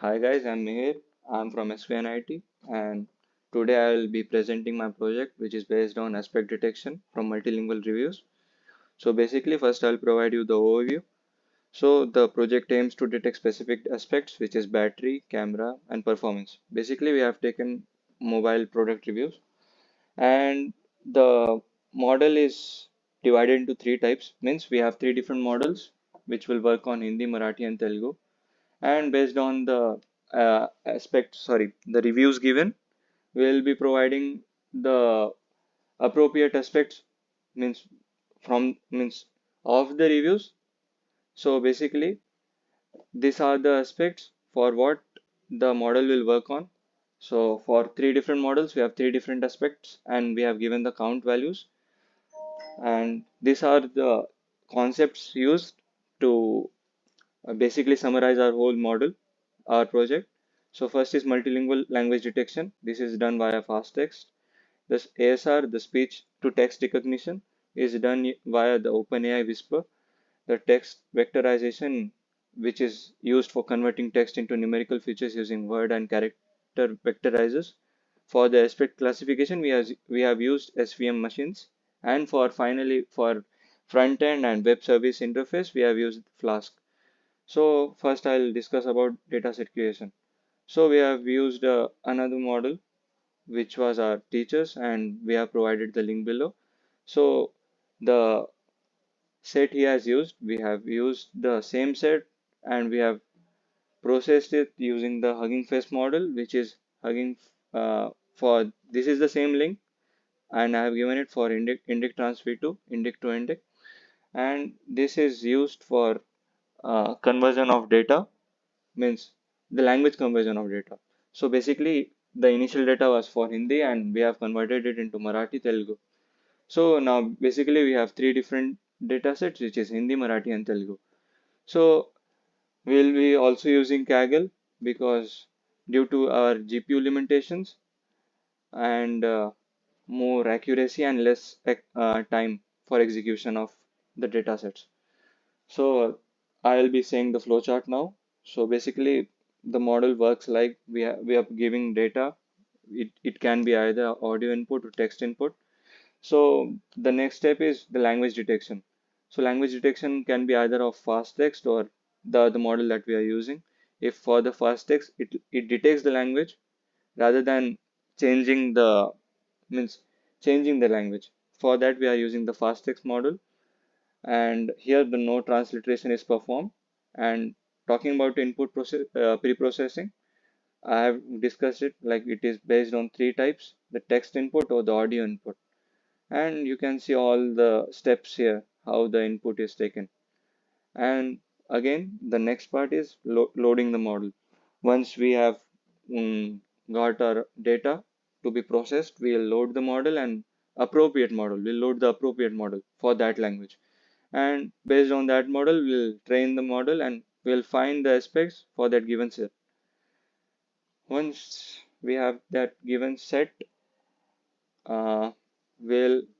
Hi guys, I'm Mihir. I'm from SVNIT and today I will be presenting my project which is based on aspect detection from multilingual reviews. So basically first I'll provide you the overview. So the project aims to detect specific aspects which is battery, camera and performance. Basically we have taken mobile product reviews and the model is divided into three types. Means we have three different models which will work on Hindi, Marathi and Telugu, and based on the the reviews given, we'll be providing the appropriate aspects, means means of the reviews. So basically these are the aspects for what the model will work on. So for three different models we have three different aspects and we have given the count values, and these are the concepts used to basically summarize our whole model, our project. So first is multilingual language detection. This is done via fast text. This ASR, the speech to text recognition, is done via the OpenAI Whisper. The text vectorization, which is used for converting text into numerical features using word and character vectorizers. For the aspect classification, we have used SVM machines, and for finally for front end and web service interface, we have used Flask. So first I'll discuss about dataset creation. So we have used another model which was our teachers, and we have provided the link below. So the set he has used, we have used the same set and we have processed it using the Hugging Face model, which is Hugging for this is the same link, and I have given it for index trans v2, index to index, and this is used for conversion of data, means the language conversion of data. So basically, the initial data was for Hindi and we have converted it into Marathi, Telugu. So now basically we have three different data sets, which is Hindi, Marathi, and Telugu. So we'll be also using Kaggle because due to our GPU limitations and more accuracy and less time for execution of the data sets. So I'll be saying the flowchart now. So basically, the model works like we are giving data. It can be either audio input or text input. So the next step is the language detection. So language detection can be either of fast text or the model that we are using. If for the fast text, it detects the language rather than changing the means changing the language. For that, we are using the fast text model, and here the no transliteration is performed. And talking about input pre-processing, I have discussed it like it is based on three types: the text input or the audio input, and you can see all the steps here how the input is taken. And again the next part is loading the model. Once we have got our data to be processed, we'll load the model, and appropriate model we'll load the appropriate model for that language, and based on that model we'll train the model and we'll find the aspects for that given set. Once we have that given set, uh,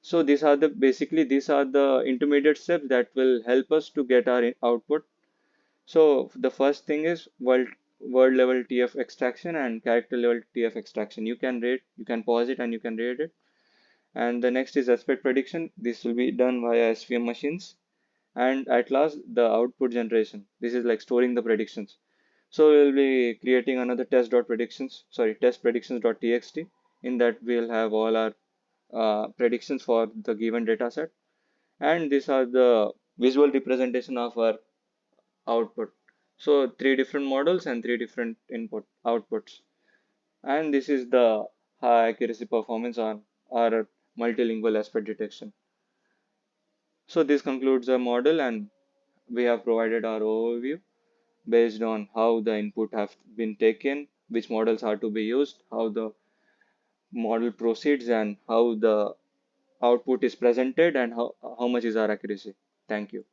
so these are the basically these are the intermediate steps that will help us to get our output. So the first thing is word level TF extraction and character level TF extraction. You can rate, you can pause it and you can rate it. And the next is aspect prediction. This will be done via SVM machines. And at last, the output generation. This is like storing the predictions. So we'll be creating another test predictions.txt. In that we'll have all our predictions for the given data set. And these are the visual representation of our output. So three different models and three different input outputs. And this is the high accuracy performance on our multilingual aspect detection. So this concludes the model, and we have provided our overview based on how the input have been taken, which models are to be used, how the model proceeds, and how the output is presented, and how much is our accuracy. Thank you.